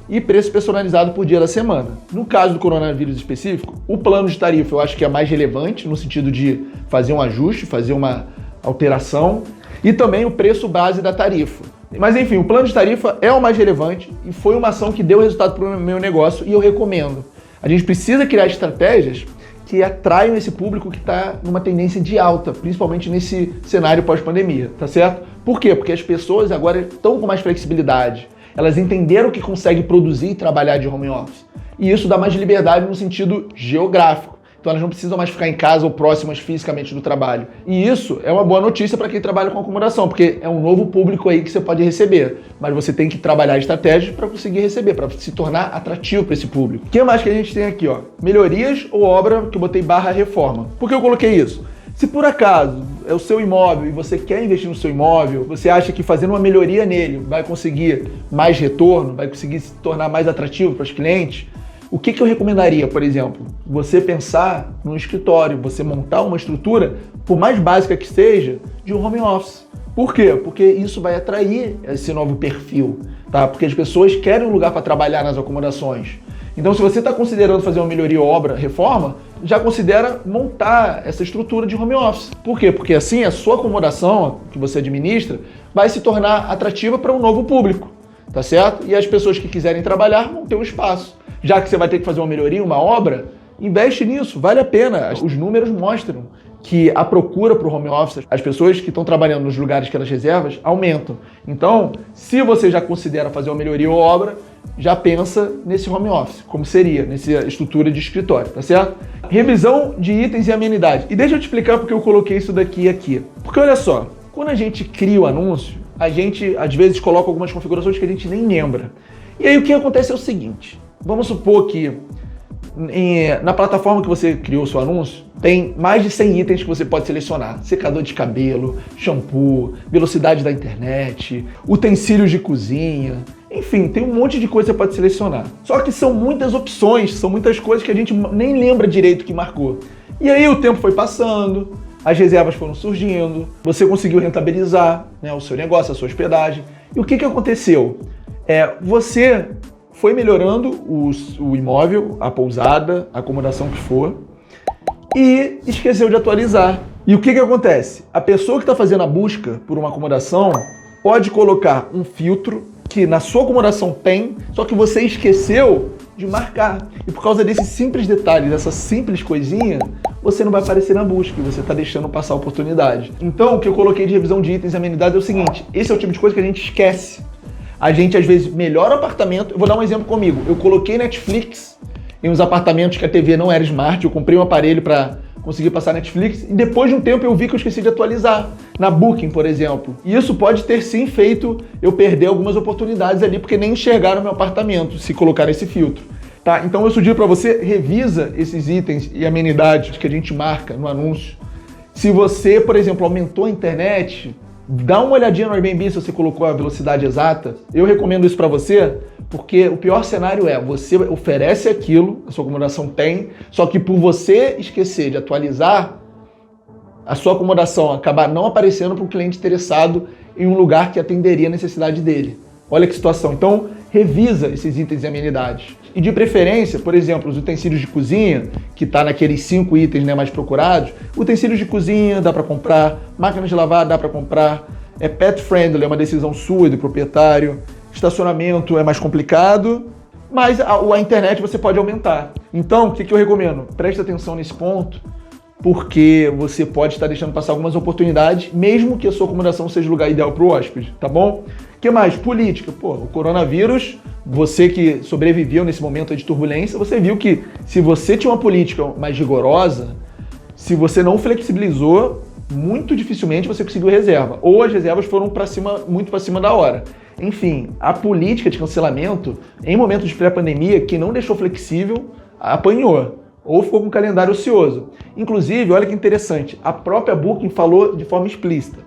e preço personalizado por dia da semana. No caso do coronavírus específico, o plano de tarifa eu acho que é mais relevante no sentido de fazer um ajuste, fazer uma alteração e também o preço base da tarifa. Mas enfim, o plano de tarifa é o mais relevante e foi uma ação que deu resultado para o meu negócio e eu recomendo. A gente precisa criar estratégias que atraiam esse público que está numa tendência de alta, principalmente nesse cenário pós-pandemia, tá certo? Por quê? Porque as pessoas agora estão com mais flexibilidade, elas entenderam que conseguem produzir e trabalhar de home office. E isso dá mais liberdade no sentido geográfico. Então elas não precisam mais ficar em casa ou próximas fisicamente do trabalho. E isso é uma boa notícia para quem trabalha com acomodação, porque é um novo público aí que você pode receber. Mas você tem que trabalhar estratégias para conseguir receber, para se tornar atrativo para esse público. O que mais que a gente tem aqui, ó? Melhorias ou obra, que eu botei /reforma. Por que eu coloquei isso? Se por acaso é o seu imóvel e você quer investir no seu imóvel, você acha que fazendo uma melhoria nele vai conseguir mais retorno, vai conseguir se tornar mais atrativo para os clientes, o que eu recomendaria, por exemplo? Você pensar no escritório, você montar uma estrutura, por mais básica que seja, de um home office. Por quê? Porque isso vai atrair esse novo perfil, tá? Porque as pessoas querem um lugar para trabalhar nas acomodações. Então, se você está considerando fazer uma melhoria, obra, reforma, já considera montar essa estrutura de home office. Por quê? Porque assim a sua acomodação que você administra vai se tornar atrativa para um novo público, tá certo? E as pessoas que quiserem trabalhar vão ter um espaço. Já que você vai ter que fazer uma melhoria, uma obra, investe nisso, vale a pena. Os números mostram que a procura para o home office, as pessoas que estão trabalhando nos lugares que elas reservam, aumentam. Então, se você já considera fazer uma melhoria ou obra, já pensa nesse home office, como seria, nessa estrutura de escritório, tá certo? Revisão de itens e amenidades. E deixa eu te explicar porque eu coloquei isso daqui e aqui. Porque olha só, quando a gente cria o anúncio, a gente às vezes coloca algumas configurações que a gente nem lembra. E aí o que acontece é o seguinte, vamos supor que na plataforma que você criou o seu anúncio, tem mais de 100 itens que você pode selecionar. Secador de cabelo, shampoo, velocidade da internet, utensílios de cozinha, enfim, tem um monte de coisa que você pode selecionar. Só que são muitas opções, são muitas coisas que a gente nem lembra direito que marcou. E aí o tempo foi passando, as reservas foram surgindo, você conseguiu rentabilizar, né, o seu negócio, a sua hospedagem. E o que aconteceu? Você foi melhorando o imóvel, a pousada, a acomodação que for, e esqueceu de atualizar. E o que acontece? A pessoa que está fazendo a busca por uma acomodação pode colocar um filtro que na sua acomodação tem, só que você esqueceu de marcar. E por causa desses simples detalhes, dessa simples coisinha, você não vai aparecer na busca e você está deixando passar a oportunidade. Então, o que eu coloquei de revisão de itens e amenidades é o seguinte, esse é o tipo de coisa que a gente esquece. A gente, às vezes, melhora o apartamento. Eu vou dar um exemplo comigo. Eu coloquei Netflix em uns apartamentos que a TV não era smart. Eu comprei um aparelho para conseguir passar Netflix e depois de um tempo eu vi que eu esqueci de atualizar. Na Booking, por exemplo. E isso pode ter, sim, feito eu perder algumas oportunidades ali, porque nem enxergaram meu apartamento se colocar esse filtro. Tá? Então eu sugiro para você, revisa esses itens e amenidades que a gente marca no anúncio. Se você, por exemplo, aumentou a internet, dá uma olhadinha no Airbnb se você colocou a velocidade exata. Eu recomendo isso para você, porque o pior cenário é, você oferece aquilo, a sua acomodação tem, só que por você esquecer de atualizar, a sua acomodação acabar não aparecendo para o cliente interessado em um lugar que atenderia a necessidade dele. Olha que situação. Então, revisa esses itens e amenidades. E de preferência, por exemplo, os utensílios de cozinha, que está naqueles 5 itens, né, mais procurados, utensílios de cozinha dá para comprar, máquinas de lavar dá para comprar, pet friendly é uma decisão sua e do proprietário, estacionamento é mais complicado, mas a internet você pode aumentar. Então, o que eu recomendo? Preste atenção nesse ponto, porque você pode estar deixando passar algumas oportunidades, mesmo que a sua acomodação seja o lugar ideal para o hóspede, tá bom? O que mais? Política. Pô, o coronavírus, você que sobreviveu nesse momento de turbulência, você viu que se você tinha uma política mais rigorosa, se você não flexibilizou, muito dificilmente você conseguiu reserva. Ou as reservas foram muito para cima da hora. Enfim, a política de cancelamento, em momentos de pré-pandemia, que não deixou flexível, apanhou. Ou ficou com um calendário ocioso. Inclusive, olha que interessante, a própria Booking falou de forma explícita.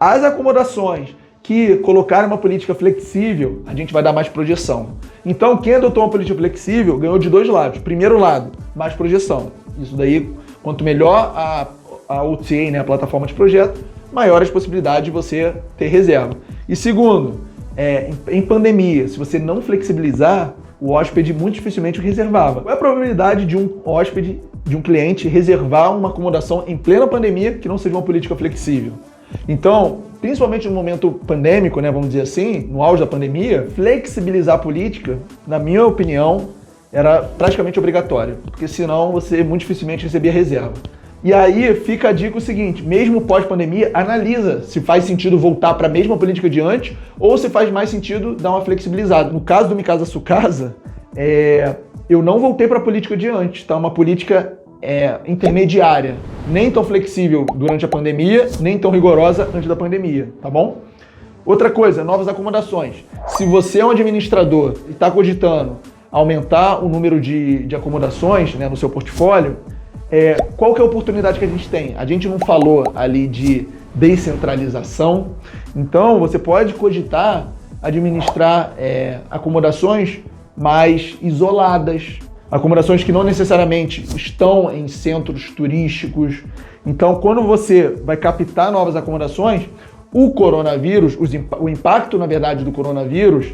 As acomodações que colocaram uma política flexível, a gente vai dar mais projeção. Então, quem adotou uma política flexível ganhou de 2 lados. Primeiro lado, mais projeção. Isso daí, quanto melhor a OTA, né, a plataforma de projeto, maior as possibilidades de você ter reserva. E segundo, em pandemia, se você não flexibilizar, o hóspede muito dificilmente o reservava. Qual é a probabilidade de um hóspede, de um cliente, reservar uma acomodação em plena pandemia que não seja uma política flexível? Então, principalmente no momento pandêmico, né, vamos dizer assim, no auge da pandemia, flexibilizar a política, na minha opinião, era praticamente obrigatório, porque senão você muito dificilmente recebia reserva. E aí fica a dica o seguinte, mesmo pós-pandemia, analisa se faz sentido voltar para a mesma política de antes ou se faz mais sentido dar uma flexibilizada. No caso do Mi Casa Sua Casa, eu não voltei para a política de antes, tá? Uma política intermediária, nem tão flexível durante a pandemia, nem tão rigorosa antes da pandemia, tá bom? Outra coisa, novas acomodações. Se você é um administrador e está cogitando aumentar o número de acomodações, né, no seu portfólio, qual que é a oportunidade que a gente tem? A gente não falou ali de descentralização, então você pode cogitar administrar acomodações mais isoladas, acomodações que não necessariamente estão em centros turísticos. Então, quando você vai captar novas acomodações, o coronavírus, o impacto, na verdade, do coronavírus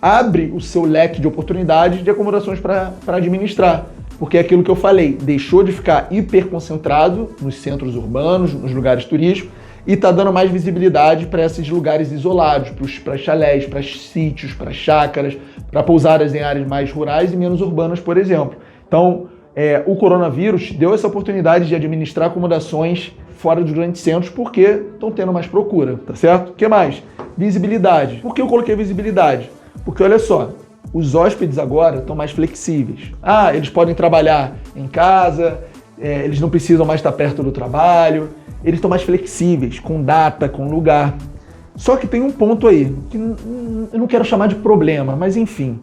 abre o seu leque de oportunidades de acomodações para administrar. Porque é aquilo que eu falei, deixou de ficar hiperconcentrado nos centros urbanos, nos lugares turísticos, e está dando mais visibilidade para esses lugares isolados, para chalés, para sítios, para chácaras, para pousadas em áreas mais rurais e menos urbanas, por exemplo. Então, o coronavírus deu essa oportunidade de administrar acomodações fora dos grandes centros porque estão tendo mais procura, tá certo? O que mais? Visibilidade. Por que eu coloquei visibilidade? Porque olha só, os hóspedes agora estão mais flexíveis. Eles podem trabalhar em casa, eles não precisam mais estar perto do trabalho, eles estão mais flexíveis, com data, com lugar. Só que tem um ponto aí, que eu não quero chamar de problema, mas enfim.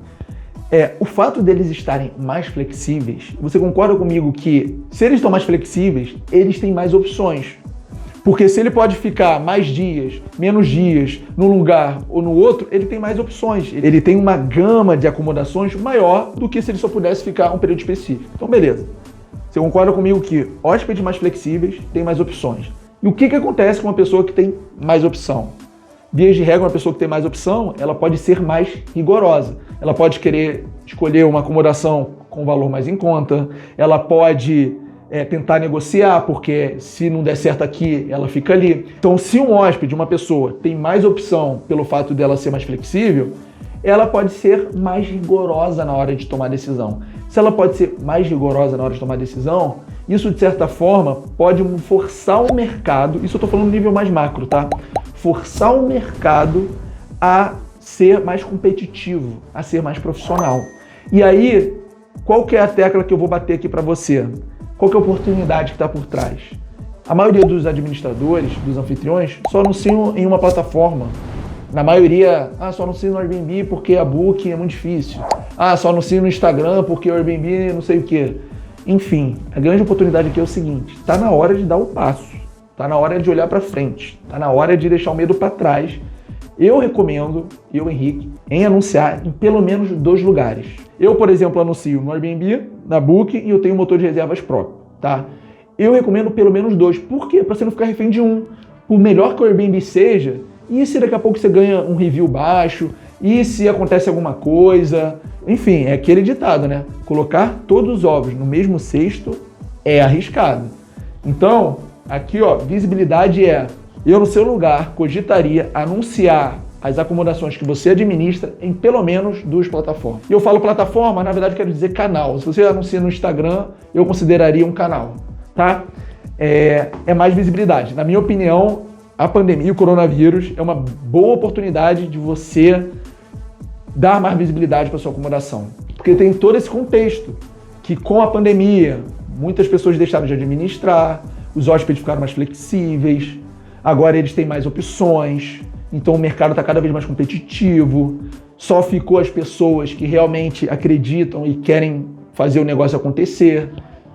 O fato deles estarem mais flexíveis, você concorda comigo que se eles estão mais flexíveis, eles têm mais opções. Porque se ele pode ficar mais dias, menos dias, num lugar ou no outro, ele tem mais opções. Ele tem uma gama de acomodações maior do que se ele só pudesse ficar um período específico. Então, beleza. Você concorda comigo que hóspedes mais flexíveis têm mais opções. E o que acontece com uma pessoa que tem mais opção? Via de regra, uma pessoa que tem mais opção, ela pode ser mais rigorosa. Ela pode querer escolher uma acomodação com valor mais em conta, ela pode tentar negociar, porque se não der certo aqui, ela fica ali. Então, se um hóspede, uma pessoa, tem mais opção pelo fato dela ser mais flexível, ela pode ser mais rigorosa na hora de tomar decisão. Se ela pode ser mais rigorosa na hora de tomar decisão, isso, de certa forma, pode forçar o mercado, isso eu estou falando no nível mais macro, tá? Forçar o mercado a ser mais competitivo, a ser mais profissional. E aí, qual que é a tecla que eu vou bater aqui para você? Qual que é a oportunidade que está por trás? A maioria dos administradores, dos anfitriões, só anunciam em uma plataforma. Na maioria, só anunciam no Airbnb porque a Booking é muito difícil. Só anunciam no Instagram porque o Airbnb não sei o quê. Enfim, a grande oportunidade aqui é o seguinte, está na hora de dar o passo, está na hora de olhar para frente, está na hora de deixar o medo para trás. Eu recomendo, Henrique, em anunciar em pelo menos 2 lugares. Eu, por exemplo, anuncio no Airbnb, na Booking e eu tenho um motor de reservas próprio, tá? Eu recomendo pelo menos 2. Por quê? Para você não ficar refém de um. Por melhor que o Airbnb seja, e se daqui a pouco você ganha um review baixo, e se acontece alguma coisa... Enfim, é aquele ditado, né? Colocar todos os ovos no mesmo cesto é arriscado. Então, aqui, visibilidade eu no seu lugar cogitaria anunciar as acomodações que você administra em pelo menos 2 plataformas. E eu falo plataforma, na verdade quero dizer canal. Se você anuncia no Instagram, eu consideraria um canal, tá? É mais visibilidade. Na minha opinião, a pandemia, o coronavírus, é uma boa oportunidade de você dar mais visibilidade para sua acomodação. Porque tem todo esse contexto, que com a pandemia, muitas pessoas deixaram de administrar, os hóspedes ficaram mais flexíveis, agora eles têm mais opções, então o mercado está cada vez mais competitivo, só ficou as pessoas que realmente acreditam e querem fazer o negócio acontecer,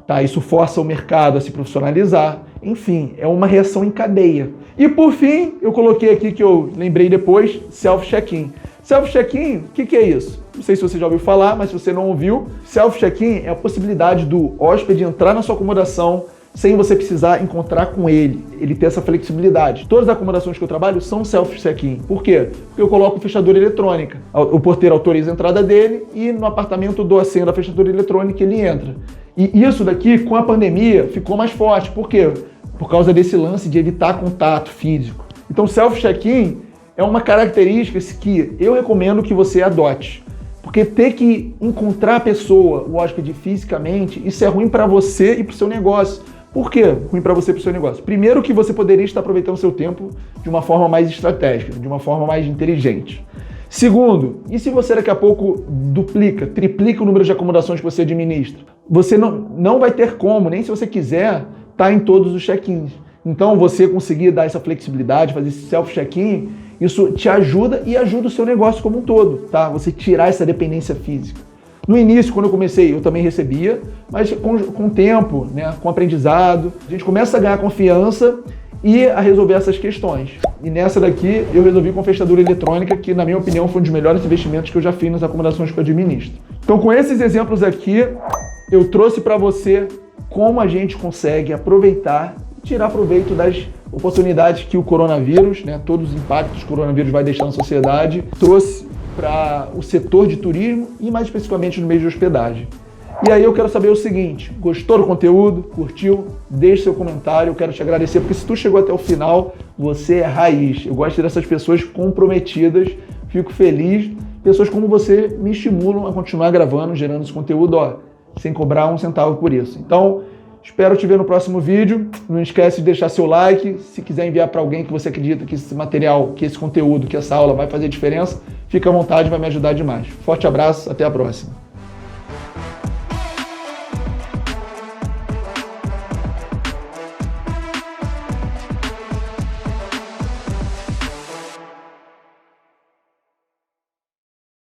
tá? Isso força o mercado a se profissionalizar, enfim, é uma reação em cadeia. E por fim, eu coloquei aqui que eu lembrei depois, self-check-in. Self-check-in, o que é isso? Não sei se você já ouviu falar, mas se você não ouviu, self-check-in é a possibilidade do hóspede entrar na sua acomodação sem você precisar encontrar com ele ter essa flexibilidade. Todas as acomodações que eu trabalho são self-check-in. Por quê? Porque eu coloco fechadura eletrônica. O porteiro autoriza a entrada dele e no apartamento eu dou a senha da fechadura eletrônica e ele entra. E isso daqui, com a pandemia, ficou mais forte. Por quê? Por causa desse lance de evitar contato físico. Então, self-check-in é uma característica que eu recomendo que você adote. Porque ter que encontrar a pessoa, o hóspede fisicamente, isso é ruim para você e para o seu negócio. Por que ruim para você e para o seu negócio? Primeiro que você poderia estar aproveitando o seu tempo de uma forma mais estratégica, de uma forma mais inteligente. Segundo, e se você daqui a pouco duplica, triplica o número de acomodações que você administra? Você não vai ter como, nem se você quiser, estar em todos os check-ins. Então, você conseguir dar essa flexibilidade, fazer esse self-check-in, isso te ajuda e ajuda o seu negócio como um todo, tá? Você tirar essa dependência física. No início, quando eu comecei, eu também recebia, mas com o tempo, né, com o aprendizado, a gente começa a ganhar confiança e a resolver essas questões. E nessa daqui, eu resolvi com fechadura eletrônica, que na minha opinião foi um dos melhores investimentos que eu já fiz nas acomodações que eu administro. Então, com esses exemplos aqui, eu trouxe para você como a gente consegue aproveitar e tirar proveito das oportunidades que o coronavírus, né, todos os impactos que o coronavírus vai deixar na sociedade, trouxe para o setor de turismo e mais especificamente no meio de hospedagem. E aí eu quero saber o seguinte, gostou do conteúdo? Curtiu? Deixe seu comentário, eu quero te agradecer, porque se tu chegou até o final, você é raiz. Eu gosto dessas pessoas comprometidas, fico feliz. Pessoas como você me estimulam a continuar gravando, gerando esse conteúdo, sem cobrar um centavo por isso. Então, espero te ver no próximo vídeo. Não esquece de deixar seu like. Se quiser enviar para alguém que você acredita que esse material, que esse conteúdo, que essa aula vai fazer diferença, fica à vontade, vai me ajudar demais. Forte abraço, até a próxima.